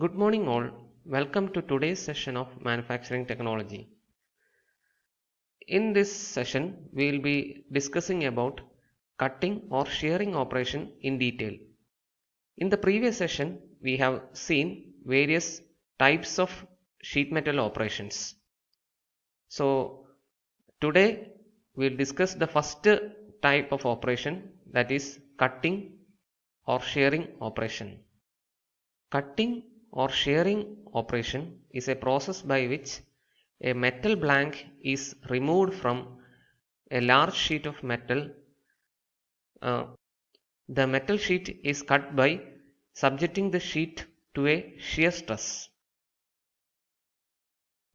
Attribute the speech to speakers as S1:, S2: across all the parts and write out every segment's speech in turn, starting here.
S1: Good morning, all. Welcome to today's session of Manufacturing Technology. In this session, we will be discussing about cutting or shearing operation in detail. In the previous session, we have seen various types of sheet metal operations. So, today we will discuss the first type of operation, that is cutting or shearing operation. Cutting or shearing operation is a process by which a metal blank is removed from a large sheet of metal. The metal sheet is cut by subjecting the sheet to a shear stress.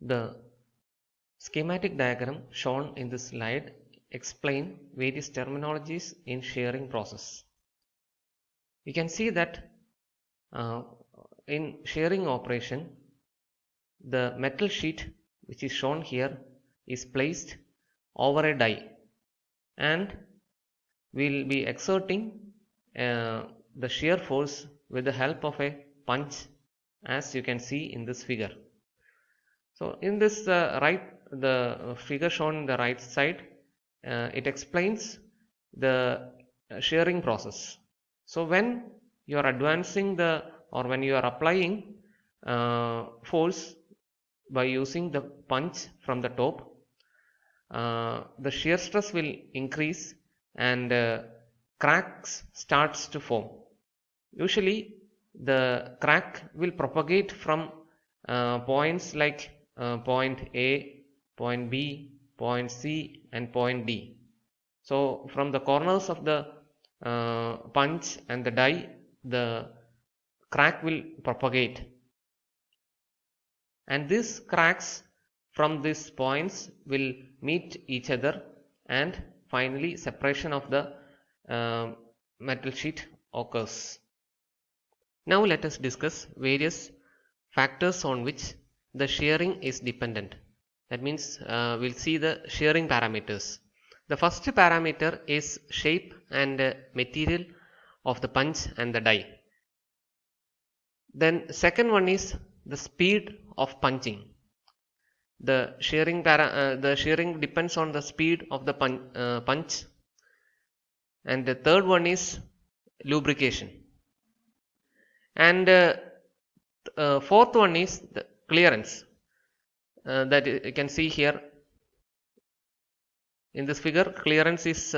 S1: The schematic diagram shown in this slide explain various terminologies in shearing process. You can see that in shearing operation, the metal sheet which is shown here is placed over a die, and we will be exerting the shear force with the help of a punch, as you can see in this figure. So in this the figure shown in the right side, it explains the shearing process. So when you are advancing when you are applying force by using the punch from the top, the shear stress will increase and cracks starts to form. Usually the crack will propagate from points like point A, point B, point C and point D. So from the corners of the punch and the die, the crack will propagate, and these cracks from these points will meet each other, and finally separation of the metal sheet occurs. Now let us discuss various factors on which the shearing is dependent. That means we'll see the shearing parameters. The first parameter is shape and material of the punch and the die. Then second one is the speed of punching. The shearing depends on the speed of the punch. And the third one is lubrication. And fourth one is the clearance. That you can see here in this figure. Clearance is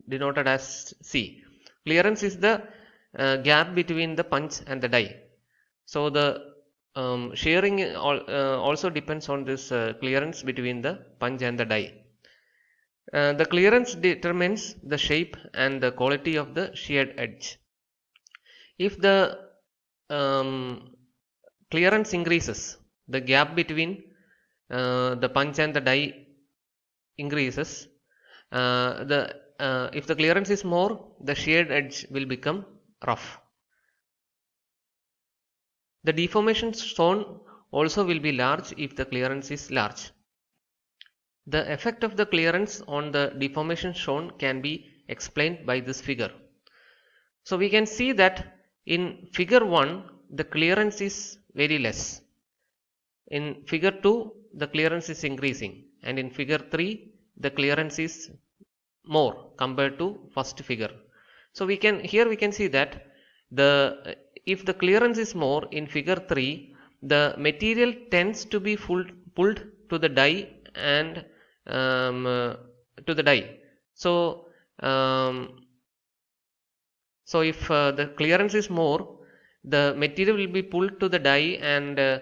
S1: denoted as C. Clearance is the gap between the punch and the die. So the shearing also depends on this clearance between the punch and the die. The clearance determines the shape and the quality of the sheared edge. If the clearance increases, the gap between the punch and the die increases. If the clearance is more, the sheared edge will become rough. The deformation zone also will be large if the clearance is large. The effect of the clearance on the deformation zone can be explained by this figure. So we can see that in figure 1 the clearance is very less. In figure 2 the clearance is increasing, and in figure 3 the clearance is more compared to first figure. So we can see that if the clearance is more in figure 3, the material tends to be pulled to the die and to the die. So if the clearance is more, the material will be pulled to the die, and a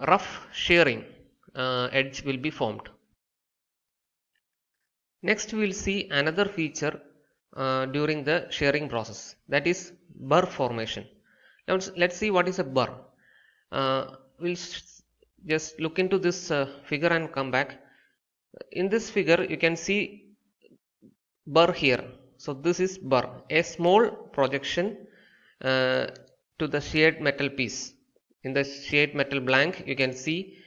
S1: rough shearing edge will be formed. Next we will see another feature during the shearing process, that is burr formation. Now let's see what is a burr. We'll just look into this figure and come back. In this figure you can see burr here. So this is burr, a small projection to the sheared metal piece. In the sheared metal blank you can see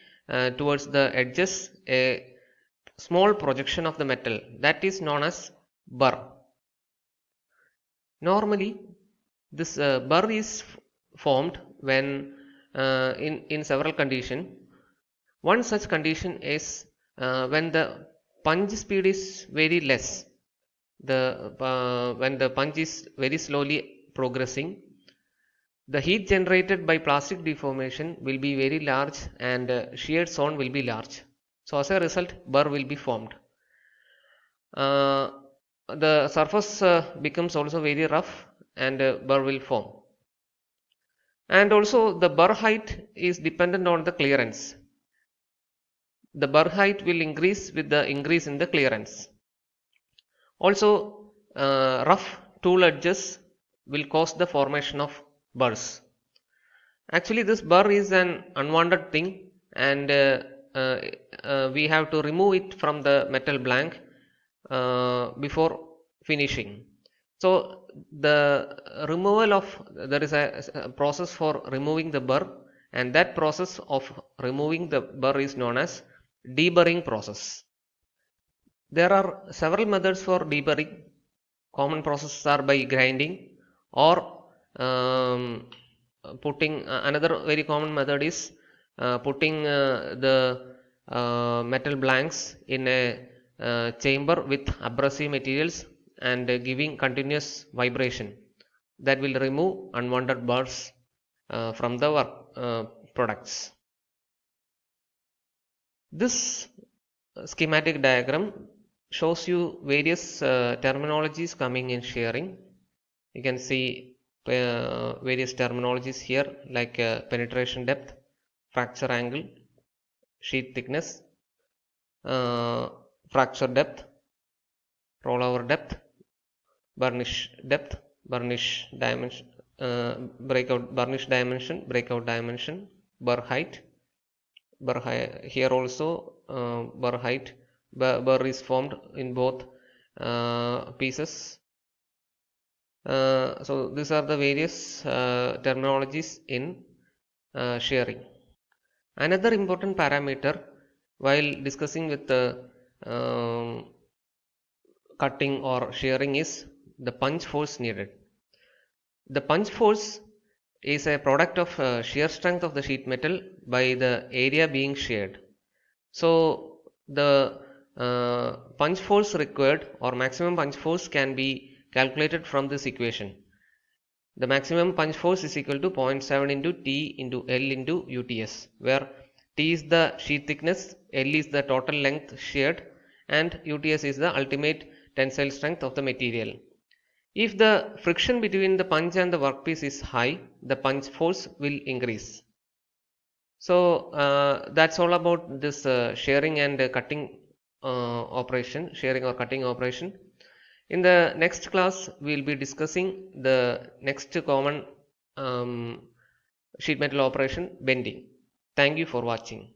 S1: towards the edges a small projection of the metal, that is known as burr. Normally this burr is formed when in several conditions. One such condition is when the punch speed is very less. When the punch is very slowly progressing, the heat generated by plastic deformation will be very large and shear zone will be large. So as a result, burr will be formed. The surface becomes also very rough and burr will form. And also the burr height is dependent on the clearance. The burr height will increase with the increase in the clearance. Also, rough tool edges will cause the formation of burrs. Actually, this burr is an unwanted thing, and we have to remove it from the metal blank before finishing. So, there is a process for removing the burr, and that process of removing the burr is known as deburring process. There are several methods for deburring. Common processes are by grinding or putting another very common method is putting the metal blanks in a chamber with abrasive materials and giving continuous vibration that will remove unwanted burrs from the work products. This schematic diagram shows you various terminologies coming in shearing. You can see various terminologies here like penetration depth, fracture angle, sheet thickness, fracture depth, rollover depth, burnish depth, burnish dimension, burnish dimension, breakout dimension, burr height. Here also burr height. Burr is formed in both pieces. So these are the various terminologies in shearing. Another important parameter while discussing with the cutting or shearing is the punch force needed. The punch force is a product of shear strength of the sheet metal by the area being sheared. So the punch force required or maximum punch force can be calculated from this equation. The maximum punch force is equal to 0.7 into T into L into UTS, where T is the sheet thickness, L is the total length sheared, and UTS is the ultimate tensile strength of the material. If the friction between the punch and the workpiece is high, the punch force will increase. So that's all about this shearing and cutting operation, shearing or cutting operation. In the next class, we will be discussing the next common sheet metal operation, bending. Thank you for watching.